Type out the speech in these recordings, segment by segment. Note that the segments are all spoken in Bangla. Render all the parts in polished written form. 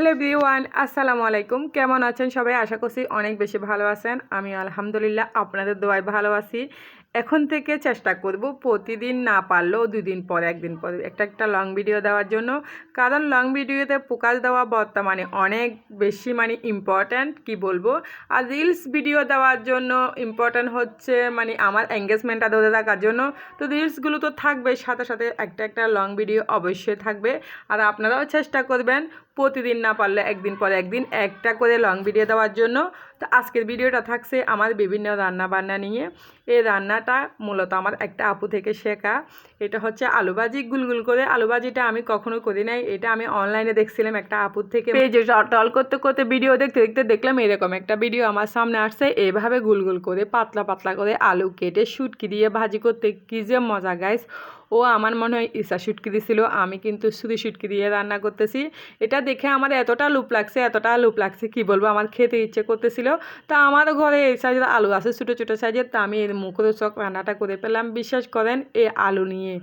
হ্যালো এভরিওয়ান, আসসালামু আলাইকুম। কেমন আছেন সবাই? আশা করছি অনেক বেশি ভালো আছেন। আমি আলহামদুলিল্লাহ আপনাদের দোয়ায় ভালো আছি। এখন থেকে চেষ্টা করব প্রতিদিন না পারলেও 2 দিন পর 1 দিন পর একটা লং ভিডিও দেওয়ার জন্য। কারণ লং ভিডিওতে ফোকাস দেওয়া বর্তমানে অনেক বেশি ইম্পর্ট্যান্ট, কি বলবো। আর রিলস ভিডিও দেওয়ার জন্য ইম্পর্ট্যান্ট হচ্ছে আমার এঙ্গেজমেন্টটা ধরে রাখার জন্য। তো রিলসগুলো তো থাকবে, সাথে সাথে একটা লং ভিডিও অবশ্যই থাকবে। আর আপনারাও চেষ্টা করবেন প্রতিদিন না পারলে 1 দিন পর 1 দিন একটা করে লং ভিডিও দেওয়ার জন্য। তো আজকের ভিডিওটা থাকছে আমার বিভিন্ন রান্না বান্না নিয়ে। এই রান্নাটা মূলত আমার একটা আপু থেকে শেখা। এটা হচ্ছে আলু ভাজি, গুলগুল করে। আলু ভাজিটা আমি কখনো করি নাই, এটা আমি অনলাইনে দেখছিলাম একটা আপুর থেকে। পেজে টল করতে করতে ভিডিও দেখতে দেখতে দেখলাম এরকম একটা ভিডিও আমার সামনে আসছে। এইভাবে গুলগুল করে পাতলা পাতলা করে আলু কেটে শুটকি দিয়ে ভাজি করতে কি যে মজা গাইস। ও আমার মনে হয় ইসা শুটকি দিয়েছিল, আমি কিন্তু শুধু শুটকি দিয়ে রান্না করতেছি। এটা দেখে আমার এতটা লুপ লাগছে কি বলবো, আমার খেতে ইচ্ছে করতেছিল। তা আমার ঘরে এই সাইজের আলু আছে, ছোটো ছোটো সাইজের। তা আমি এর মুখরোচক রান্নাটা করে পেলাম। বিশ্বাস করেন, এই আলু নিয়ে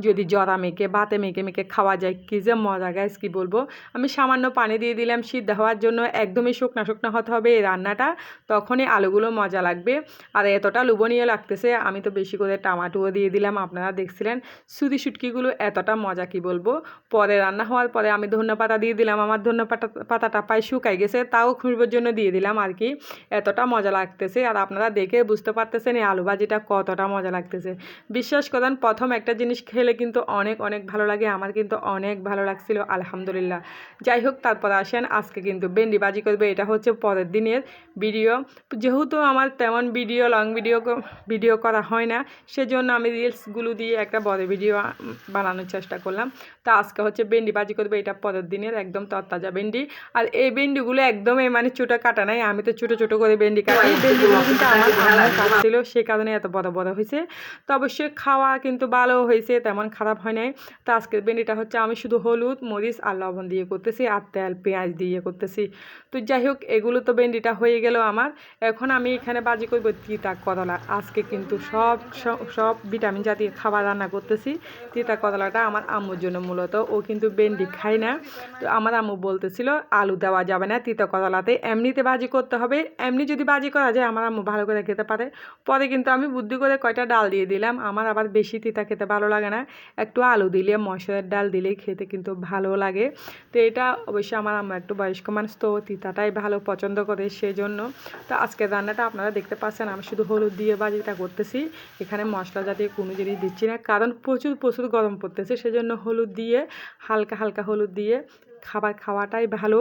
যদি জরা মেখে ভাতে মেখে মেখে খাওয়া যায় কি যে মজা গাইস, কি বলবো। আমি সামান্য পানি দিয়ে দিলাম সিদ্ধ হওয়ার জন্য, একদমই শুকনা শুকনা হতে হবে এই রান্নাটা, তখনই আলুগুলো মজা লাগবে। আর এতটা লোভনীয় লাগতেছে, আমি তো বেশি করে টমাটোও দিয়ে দিলাম, আপনারা দেখছিলেন। সুদি শুটকিগুলো এতটা মজা, কি বলবো। পরে রান্না হওয়ার পরে আমি ধনেপাতা দিয়ে দিলাম। আমার পাতাটা প্রায় শুকাই গেছে, তাও খুঁড়বার জন্য দিয়ে দিলাম আর কি। এতটা মজা লাগতেছে, আর আপনারা দেখে বুঝতে পারতেছেন এই আলু ভাজিটা কতটা মজা লাগতেছে। বিশ্বাস করেন, প্রথম একটা জিনিস খেলে কিন্তু অনেক অনেক ভালো লাগে। আমার কিন্তু অনেক ভালো লাগছিল আলহামদুলিল্লাহ। যাই হোক, তারপর আসেন আজকে কিন্তু ভেন্ডি ভাজি করবে। এটা হচ্ছে পরের দিনের ভিডিও। যেহেতু আমার তেমন লং ভিডিও করা হয় না, সেজন্য আমি রিলসগুলো দিয়ে একটা বড় ভিডিও বানানোর চেষ্টা করলাম। তা আজকে হচ্ছে ভেন্ডি ভাজি করবে, এটা পরের দিনের একদম তরতাজা ভেন্ডি। আর এই ভেন্ডিগুলো একদমই ছোটো কাটা নাই, আমি তো ছোটো ছোটো করে ভেন্ডি কাটি। ভেন্ডিগুলো কিন্তু আমার আম্মু কাটছিল, সে কারণে এত বড় বড় হয়েছে। তো অবশ্যই খাওয়া কিন্তু ভালো হয়েছে, তেমন খারাপ হয় নাই। তো আজকের ভেন্ডিটা হচ্ছে আমি শুধু হলুদ মরিচ আর লবণ দিয়ে করতেছি, আর তেল পেঁয়াজ দিয়ে করতেছি। তো যাই হোক, এগুলো তো ভেন্ডিটা হয়ে গেল আমার। এখন আমি এখানে ভাজি করবো তিতা করলা। আজকে কিন্তু সব ভিটামিন জাতীয় খাবার রান্না করতেছি। তিতা করলাটা আমার আম্মুর জন্য মূলত, ও কিন্তু ভেন্ডি খায় না। তো আমার আম্মু বলতেছিল আলু দেওয়া যাবে না তিতা করলাতে, এমনিতে ভাজি করতে হবে। এমনি যদি ভাজি করা যায় আমার আম্মু ভালো করে খেতে পারে। পরে কিন্তু আমি বুদ্ধি করে কয়টা ডাল দিয়ে দিলাম, আমার আবার বেশি তিতা খেতে ভালো লাগে না। একটু আলু দিলে মশলার ডাল দিলেই খেতে কিন্তু ভালো লাগে। তো এটা অবশ্যই আমার আম্মু একটু বয়স্ক মানুষ, তো তিতাটাই ভালো পছন্দ করে, সেজন্য। তো আজকের রান্নাটা আপনারা দেখতে পাচ্ছেন, আমি শুধু হলুদ দিয়ে ভাজিটা করতেছি। এখানে মশলা জাতীয় কোনো জিনিস দিচ্ছি না, কারণ প্রচুর গরম পড়তেছে, সেজন্য হলুদ দিয়ে হালকা হালকা হলুদ দিয়ে খাবার খাওয়াটাই ভালো।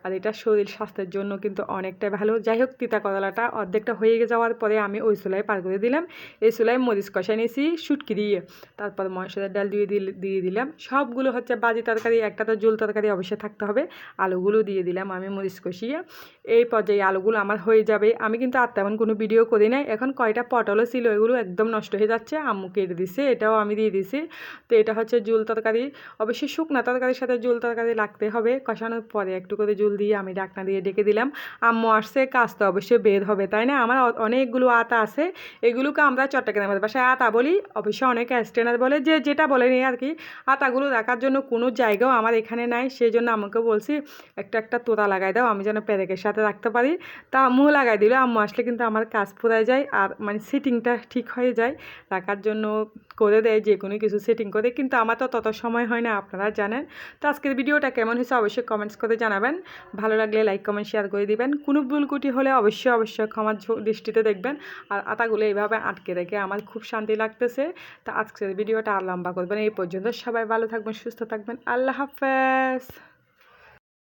আর এটা শরীর স্বাস্থ্যের জন্য কিন্তু অনেকটাই ভালো। যাই হোক, তিতা করলাটা অর্ধেকটা হয়ে যাওয়ার পরে আমি ওই চুলায় পার করে দিলাম। এই চুলায় মরিচ কষাই নিয়েছি শুটকি দিয়ে, তারপর মশলার ডাল দিয়ে দিলাম। সবগুলো হচ্ছে ভাজি তরকারি, একটা তো ঝোল তরকারি অবশ্যই থাকতে হবে। আলুগুলো দিয়ে দিলাম আমি মরিচ কষিয়ে। এই পর্যায়ে আলুগুলো আমার হয়ে যাবে। আমি কিন্তু আর তেমন কোনো ভিডিও করি নাই। এখন কয়টা পটলও ছিল, এগুলো একদম নষ্ট হয়ে যাচ্ছে, আম্মু কেটে দিছে, এটাও আমি দিয়ে দিছি। তো এটা হচ্ছে ঝোল তরকারি। অবশ্যই শুকনা তরকারির সাথে ঝোল তরকারি লাগতে হবে। কষানোর পরে একটু করে ঝোল দিয়ে আমি ঢাকনা দিয়ে ডেকে দিলাম। আম্মু আসছে, কাজ তো অবশ্যই বের হবে, তাই না। আমার অনেকগুলো আতা আছে, এগুলোকে আমরা চট্টগ্রামের বাসায় আতা বলি, অবশ্যই অনেকে স্ট্যান্ডার বলে, যে যেটা বলে নিই আর কি। আতাগুলো রাখার জন্য কোনো জায়গাও আমার এখানে নাই, সেই জন্য আমাকে বলছি একটা তোড়া লাগাই দাও, আমি যেন পেরেকের সাথে রাখতে পারি। তা আম্মু লাগাই দিল। আম্মু আসলে কিন্তু আমার কাজ ফুরায় যায়, আর সেটিংটা ঠিক হয়ে যায়। রাখার জন্য করে দেয়, যে কোনো কিছু সেটিং করে, কিন্তু আমার তো তত সময় হয় না, আপনারা জানেন। তো আজকের ভিডিওটা কেমন হয়েছে অবশ্যই কমেন্টস করে জানাবেন। ভালো লাগলে লাইক কমেন্ট শেয়ার করে দিবেন। কোনো ভুল ত্রুটি হলে অবশ্যই ক্ষমার দৃষ্টিতে দেখবেন। আর আটাগুলো এইভাবে আটকে রেখে আমার খুব শান্তি লাগতেছে। তো আজকের ভিডিওটা আর লম্বা করবেন, এই পর্যন্ত। সবাই ভালো থাকবেন, সুস্থ থাকবেন। আল্লাহ হাফেজ।